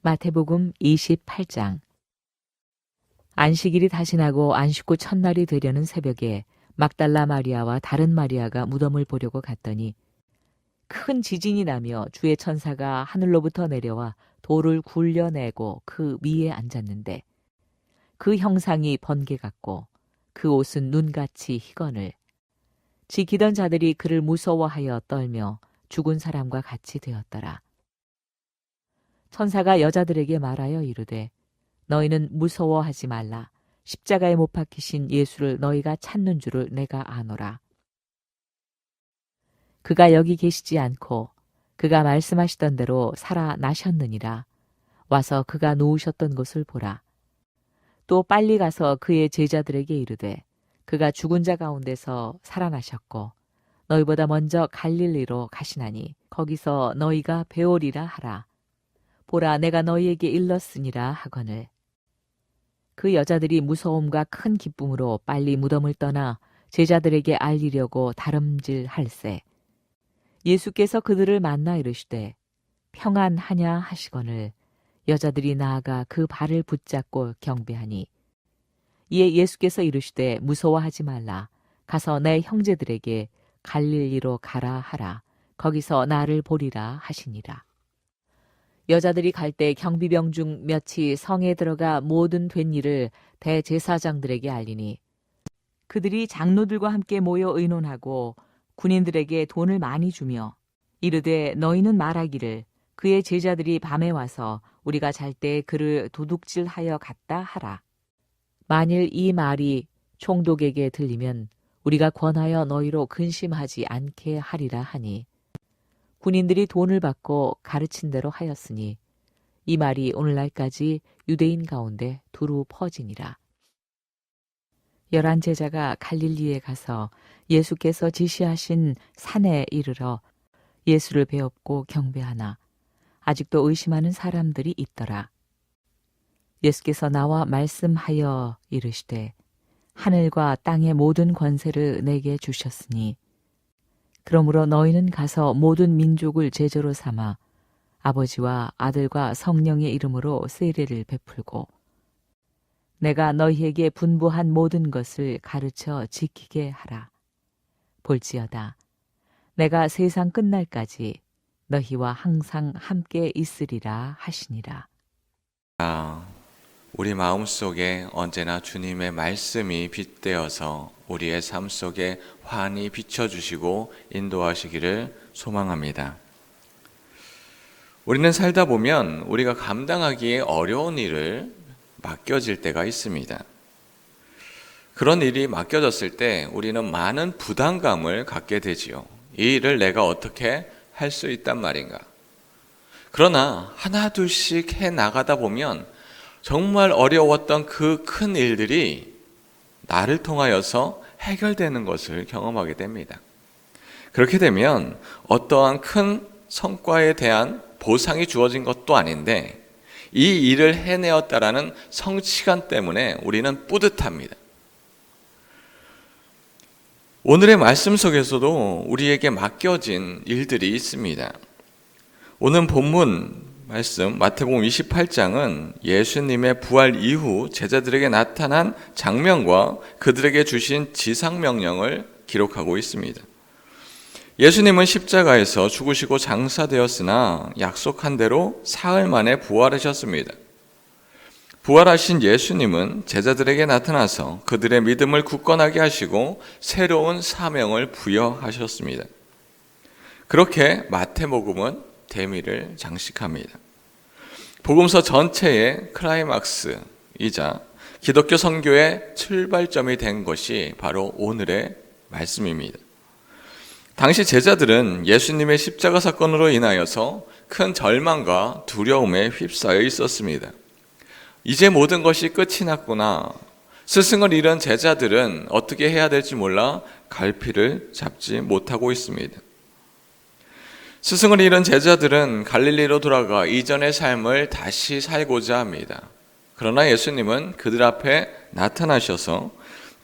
마태복음 28장. 안식일이 다시 나고 안식구 첫날이 되려는 새벽에 막달라 마리아와 다른 마리아가 무덤을 보려고 갔더니 큰 지진이 나며 주의 천사가 하늘로부터 내려와 돌을 굴려내고 그 위에 앉았는데 그 형상이 번개 같고 그 옷은 눈같이 희건을 지키던 자들이 그를 무서워하여 떨며 죽은 사람과 같이 되었더라. 천사가 여자들에게 말하여 이르되 너희는 무서워하지 말라. 십자가에 못 박히신 예수를 너희가 찾는 줄을 내가 아노라. 그가 여기 계시지 않고 그가 말씀하시던 대로 살아나셨느니라. 와서 그가 누우셨던 곳을 보라. 또 빨리 가서 그의 제자들에게 이르되 그가 죽은 자 가운데서 살아나셨고 너희보다 먼저 갈릴리로 가시나니 거기서 너희가 배우리라 하라. 보라, 내가 너희에게 일렀으니라 하거늘. 그 여자들이 무서움과 큰 기쁨으로 빨리 무덤을 떠나 제자들에게 알리려고 다름질할세. 예수께서 그들을 만나 이르시되 평안하냐 하시거늘 여자들이 나아가 그 발을 붙잡고 경배하니 이에 예수께서 이르시되 무서워하지 말라. 가서 내 형제들에게 갈릴리로 가라 하라. 거기서 나를 보리라 하시니라. 여자들이 갈 때 경비병 중 몇이 성에 들어가 모든 된 일을 대제사장들에게 알리니 그들이 장로들과 함께 모여 의논하고 군인들에게 돈을 많이 주며 이르되 너희는 말하기를 그의 제자들이 밤에 와서 우리가 잘 때 그를 도둑질하여 갔다 하라. 만일 이 말이 총독에게 들리면 우리가 권하여 너희로 근심하지 않게 하리라 하니 군인들이 돈을 받고 가르친 대로 하였으니 이 말이 오늘날까지 유대인 가운데 두루 퍼지니라. 11 제자가 갈릴리에 가서 예수께서 지시하신 산에 이르러 예수를 배웁고 경배하나 아직도 의심하는 사람들이 있더라. 예수께서 나와 말씀하여 이르시되 하늘과 땅의 모든 권세를 내게 주셨으니 그러므로 너희는 가서 모든 민족을 제자로 삼아 아버지와 아들과 성령의 이름으로 세례를 베풀고 내가 너희에게 분부한 모든 것을 가르쳐 지키게 하라. 볼지어다 내가 세상 끝날까지 너희와 항상 함께 있으리라 하시니라. 우리 마음속에 언제나 주님의 말씀이 빛되어서 우리의 삶 속에 환히 비춰주시고 인도하시기를 소망합니다. 우리는 살다 보면 우리가 감당하기에 어려운 일을 맡겨질 때가 있습니다. 그런 일이 맡겨졌을 때 우리는 많은 부담감을 갖게 되지요. 이 일을 내가 어떻게 할 수 있단 말인가. 그러나 하나 둘씩 해 나가다 보면 정말 어려웠던 그 큰 일들이 나를 통하여서 해결되는 것을 경험하게 됩니다. 그렇게 되면 어떠한 큰 성과에 대한 보상이 주어진 것도 아닌데 이 일을 해내었다라는 성취감 때문에 우리는 뿌듯합니다. 오늘의 말씀 속에서도 우리에게 맡겨진 일들이 있습니다. 오늘 본문 말씀 마태복음 28장은 예수님의 부활 이후 제자들에게 나타난 장면과 그들에게 주신 지상명령을 기록하고 있습니다. 예수님은 십자가에서 죽으시고 장사되었으나 약속한 대로 사흘 만에 부활하셨습니다. 부활하신 예수님은 제자들에게 나타나서 그들의 믿음을 굳건하게 하시고 새로운 사명을 부여하셨습니다. 그렇게 마태복음은 대미를 장식합니다. 복음서 전체의 클라이막스이자 기독교 선교의 출발점이 된 것이 바로 오늘의 말씀입니다. 당시 제자들은 예수님의 십자가 사건으로 인하여서 큰 절망과 두려움에 휩싸여 있었습니다. 이제 모든 것이 끝이 났구나. 스승을 잃은 제자들은 어떻게 해야 될지 몰라 갈피를 잡지 못하고 있습니다. 스승을 잃은 제자들은 갈릴리로 돌아가 이전의 삶을 다시 살고자 합니다. 그러나 예수님은 그들 앞에 나타나셔서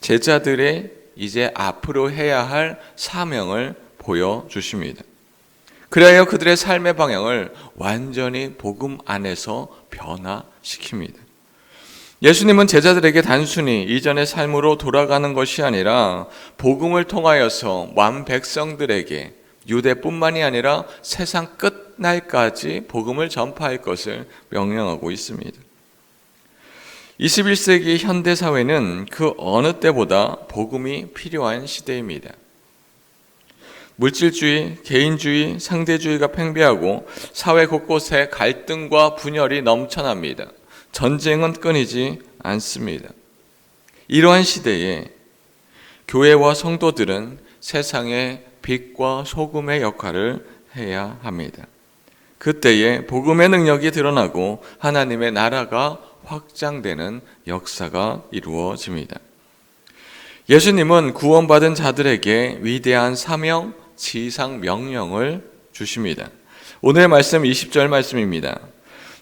제자들의 이제 앞으로 해야 할 사명을 보여주십니다. 그리하여 그들의 삶의 방향을 완전히 복음 안에서 변화시킵니다. 예수님은 제자들에게 단순히 이전의 삶으로 돌아가는 것이 아니라 복음을 통하여서 완 백성들에게 유대뿐만이 아니라 세상 끝날까지 복음을 전파할 것을 명령하고 있습니다. 21세기 현대사회는 그 어느 때보다 복음이 필요한 시대입니다. 물질주의, 개인주의, 상대주의가 팽배하고 사회 곳곳에 갈등과 분열이 넘쳐납니다. 전쟁은 끊이지 않습니다. 이러한 시대에 교회와 성도들은 세상의 빛과 소금의 역할을 해야 합니다. 그때에 복음의 능력이 드러나고 하나님의 나라가 확장되는 역사가 이루어집니다. 예수님은 구원받은 자들에게 위대한 사명, 지상 명령을 주십니다. 오늘 말씀 20절 말씀입니다.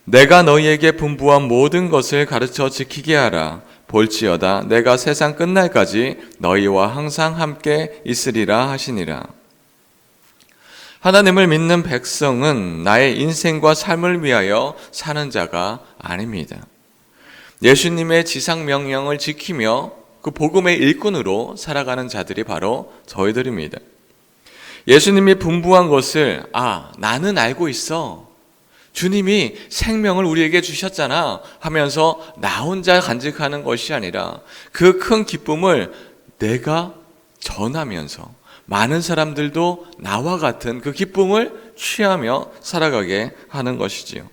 내가 너희에게 분부한 모든 것을 가르쳐 지키게 하라. 볼지어다 내가 세상 끝날까지 너희와 항상 함께 있으리라 하시니라. 하나님을 믿는 백성은 나의 인생과 삶을 위하여 사는 자가 아닙니다. 예수님의 지상 명령을 지키며 그 복음의 일꾼으로 살아가는 자들이 바로 저희들입니다. 예수님이 분부한 것을 나는 알고 있어. 주님이 생명을 우리에게 주셨잖아 하면서 나 혼자 간직하는 것이 아니라 그 큰 기쁨을 내가 전하면서 많은 사람들도 나와 같은 그 기쁨을 취하며 살아가게 하는 것이지요.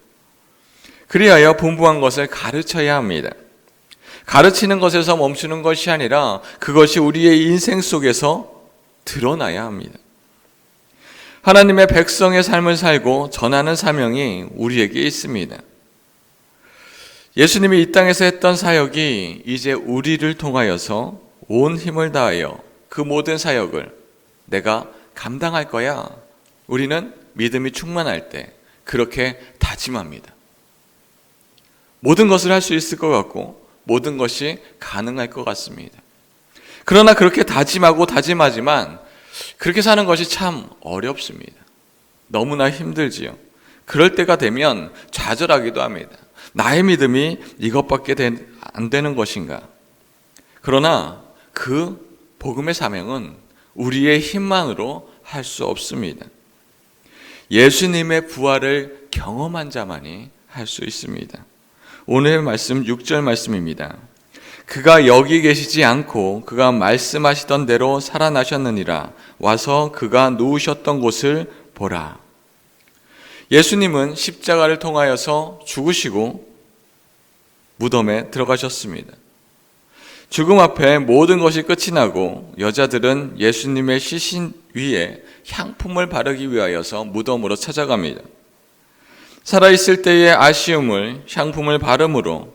그리하여 분부한 것을 가르쳐야 합니다. 가르치는 것에서 멈추는 것이 아니라 그것이 우리의 인생 속에서 드러나야 합니다. 하나님의 백성의 삶을 살고 전하는 사명이 우리에게 있습니다. 예수님이 이 땅에서 했던 사역이 이제 우리를 통하여서 온 힘을 다하여 그 모든 사역을 내가 감당할 거야. 우리는 믿음이 충만할 때 그렇게 다짐합니다. 모든 것을 할 수 있을 것 같고 모든 것이 가능할 것 같습니다. 그러나 그렇게 다짐하고 다짐하지만 그렇게 사는 것이 참 어렵습니다. 너무나 힘들지요. 그럴 때가 되면 좌절하기도 합니다. 나의 믿음이 이것밖에 안 되는 것인가? 그러나 그 복음의 사명은 우리의 힘만으로 할 수 없습니다. 예수님의 부활을 경험한 자만이 할 수 있습니다. 오늘 말씀 6절 말씀입니다. 그가 여기 계시지 않고 그가 말씀하시던 대로 살아나셨느니라. 와서 그가 누우셨던 곳을 보라. 예수님은 십자가를 통하여서 죽으시고 무덤에 들어가셨습니다. 죽음 앞에 모든 것이 끝이 나고 여자들은 예수님의 시신 위에 향품을 바르기 위하여서 무덤으로 찾아갑니다. 살아있을 때의 아쉬움을 향품을 바름으로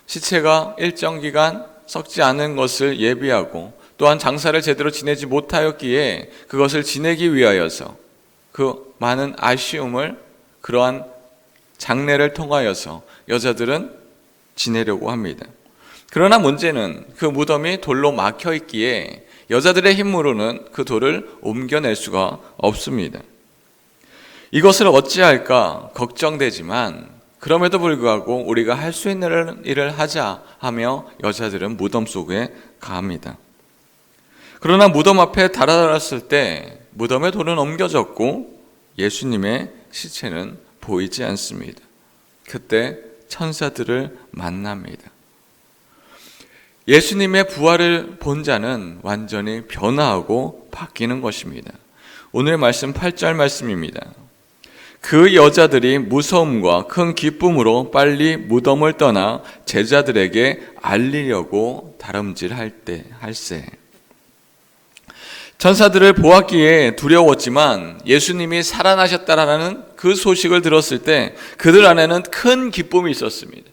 시체가 일정 기간 썩지 않은 것을 예비하고 또한 장사를 제대로 지내지 못하였기에 그것을 지내기 위하여서 그 많은 아쉬움을 그러한 장례를 통하여서 여자들은 지내려고 합니다. 그러나 문제는 그 무덤이 돌로 막혀 있기에 여자들의 힘으로는 그 돌을 옮겨낼 수가 없습니다. 이것을 어찌할까 걱정되지만 그럼에도 불구하고 우리가 할 수 있는 일을 하자 하며 여자들은 무덤 속에 가합니다. 그러나 무덤 앞에 달아났을 때 무덤의 돌은 옮겨졌고 예수님의 시체는 보이지 않습니다. 그때 천사들을 만납니다. 예수님의 부활을 본 자는 완전히 변화하고 바뀌는 것입니다. 오늘 말씀 8절 말씀입니다. 그 여자들이 무서움과 큰 기쁨으로 빨리 무덤을 떠나 제자들에게 알리려고 달음질할세. 천사들을 보았기에 두려웠지만 예수님이 살아나셨다라는 그 소식을 들었을 때 그들 안에는 큰 기쁨이 있었습니다.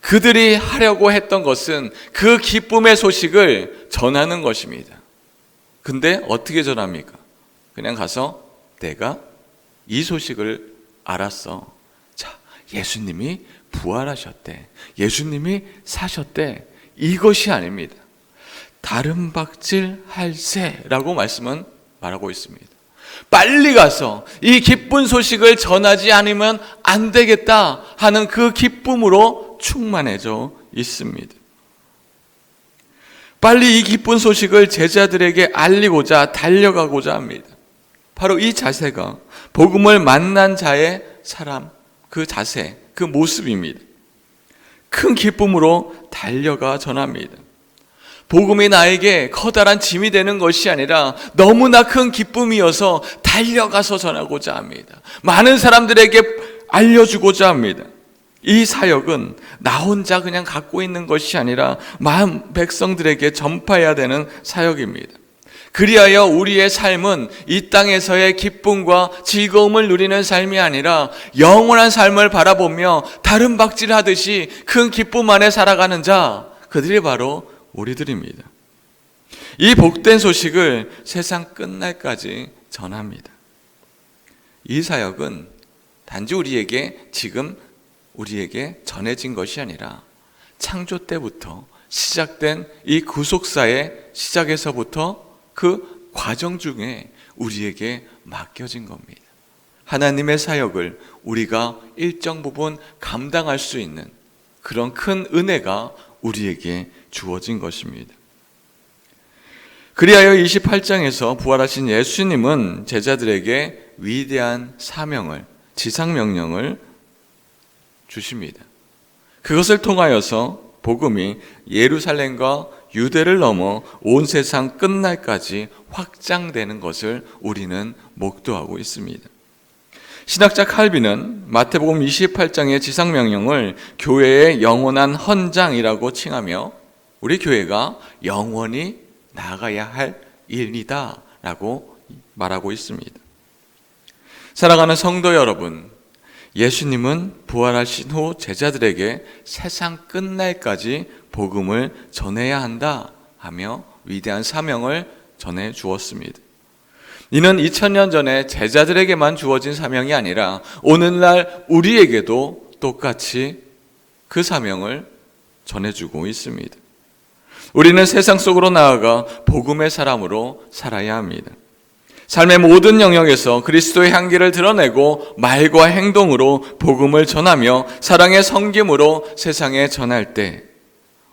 그들이 하려고 했던 것은 그 기쁨의 소식을 전하는 것입니다. 근데 어떻게 전합니까? 그냥 가서 내가 이 소식을 알았어. 자, 예수님이 부활하셨대. 예수님이 사셨대. 이것이 아닙니다. 다름박질 할세라고 말씀은 말하고 있습니다. 빨리 가서 이 기쁜 소식을 전하지 않으면 안 되겠다 하는 그 기쁨으로 충만해져 있습니다. 빨리 이 기쁜 소식을 제자들에게 알리고자 달려가고자 합니다. 바로 이 자세가 복음을 만난 자의 사람, 그 자세, 그 모습입니다. 큰 기쁨으로 달려가 전합니다. 복음이 나에게 커다란 짐이 되는 것이 아니라 너무나 큰 기쁨이어서 달려가서 전하고자 합니다. 많은 사람들에게 알려주고자 합니다. 이 사역은 나 혼자 그냥 갖고 있는 것이 아니라 만 백성들에게 전파해야 되는 사역입니다. 그리하여 우리의 삶은 이 땅에서의 기쁨과 즐거움을 누리는 삶이 아니라 영원한 삶을 바라보며 다른 박질하듯이 큰 기쁨 안에 살아가는 자, 그들이 바로 우리들입니다. 이 복된 소식을 세상 끝날까지 전합니다. 이 사역은 단지 우리에게 전해진 것이 아니라 창조 때부터 시작된 이 구속사의 시작에서부터 그 과정 중에 우리에게 맡겨진 겁니다. 하나님의 사역을 우리가 일정 부분 감당할 수 있는 그런 큰 은혜가 우리에게 주어진 것입니다. 그리하여 28장에서 부활하신 예수님은 제자들에게 위대한 사명을, 지상명령을 주십니다. 그것을 통하여서 복음이 예루살렘과 유대를 넘어 온 세상 끝날까지 확장되는 것을 우리는 목도하고 있습니다. 신학자 칼빈은 마태복음 28장의 지상명령을 교회의 영원한 헌장이라고 칭하며 우리 교회가 영원히 나아가야 할 일이다 라고 말하고 있습니다. 사랑하는 성도 여러분, 예수님은 부활하신 후 제자들에게 세상 끝날까지 복음을 전해야 한다 하며 위대한 사명을 전해 주었습니다. 이는 2000년 전에 제자들에게만 주어진 사명이 아니라 오늘날 우리에게도 똑같이 그 사명을 전해주고 있습니다. 우리는 세상 속으로 나아가 복음의 사람으로 살아야 합니다. 삶의 모든 영역에서 그리스도의 향기를 드러내고 말과 행동으로 복음을 전하며 사랑의 섬김으로 세상에 전할 때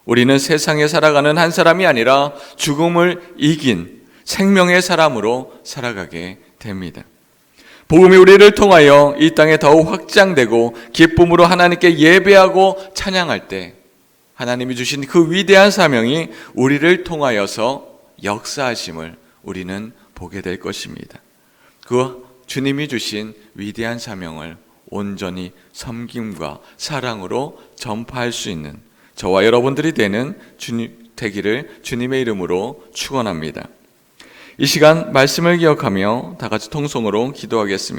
우리는 세상에 살아가는 한 사람이 아니라 죽음을 이긴 생명의 사람으로 살아가게 됩니다. 복음이 우리를 통하여 이 땅에 더욱 확장되고 기쁨으로 하나님께 예배하고 찬양할 때 하나님이 주신 그 위대한 사명이 우리를 통하여서 역사하심을 우리는 보게 될 것입니다. 그 주님이 주신 위대한 사명을 온전히 섬김과 사랑으로 전파할 수 있는 저와 여러분들이 되기를 주님의 이름으로 축원합니다. 이 시간 말씀을 기억하며 다 같이 통성으로 기도하겠습니다.